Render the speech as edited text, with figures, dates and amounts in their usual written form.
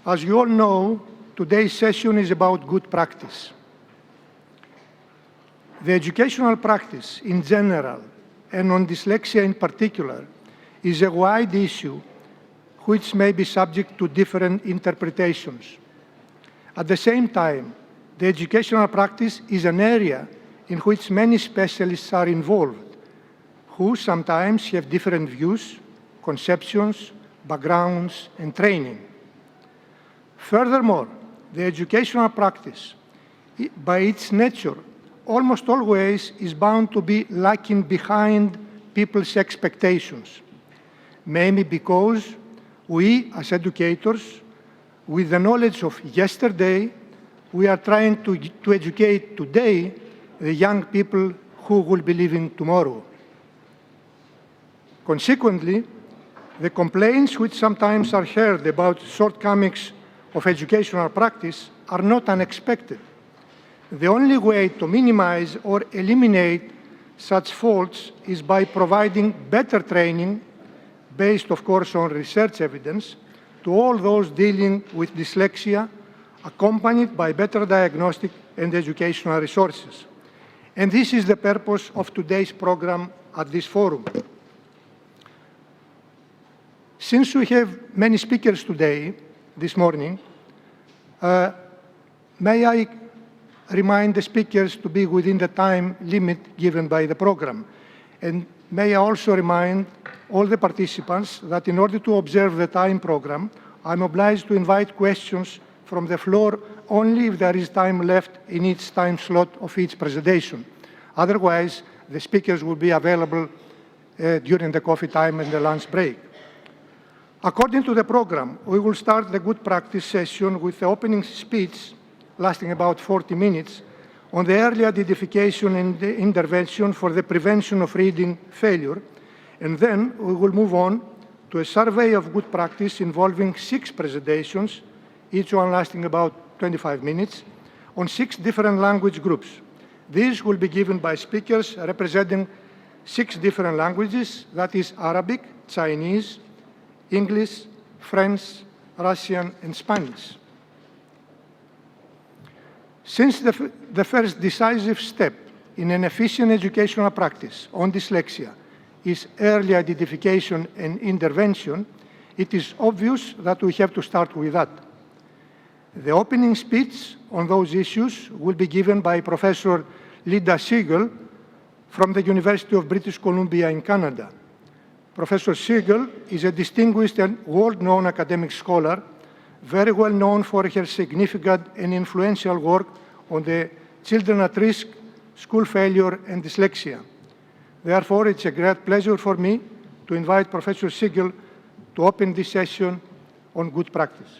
As you all know, today's session is about good practice. The educational practice in general, and on dyslexia in particular, is a wide issue which may be subject to different interpretations. At the same time, the educational practice is an area in which many specialists are involved, who sometimes have different views, conceptions, backgrounds, and training. Furthermore, the educational practice, by its nature, almost always is bound to be lagging behind people's expectations, mainly because we, as educators, with the knowledge of yesterday, we are trying to educate today the young people who will be living tomorrow. Consequently, the complaints which sometimes are heard about shortcomings of educational practice are not unexpected. The only way to minimize or eliminate such faults is by providing better training, based of course on research evidence, to all those dealing with dyslexia, accompanied by better diagnostic and educational resources. And this is the purpose of today's program at this forum. Since we have many speakers today, this morning, may I remind the speakers to be within the time limit given by the program. And may I also remind all the participants that in order to observe the time program, I'm obliged to invite questions from the floor only if there is time left in each time slot of each presentation. Otherwise, the speakers will be available during the coffee time and the lunch break. According to the program, we will start the good practice session with the opening speech lasting about 40 minutes on the early identification and the intervention for the prevention of reading failure. And then we will move on to a survey of good practice involving 6 presentations, each one lasting about 25 minutes, on 6 different language groups. These will be given by speakers representing 6 different languages, that is Arabic, Chinese, English, French, Russian, and Spanish. Since the first decisive step in an efficient educational practice on dyslexia is early identification and intervention, it is obvious that we have to start with that. The opening speech on those issues will be given by Professor Linda Siegel from the University of British Columbia in Canada. Professor Siegel is a distinguished and world-known academic scholar, very well known for her significant and influential work on the children at risk, school failure, and dyslexia. Therefore, it's a great pleasure for me to invite Professor Siegel to open this session on good practice.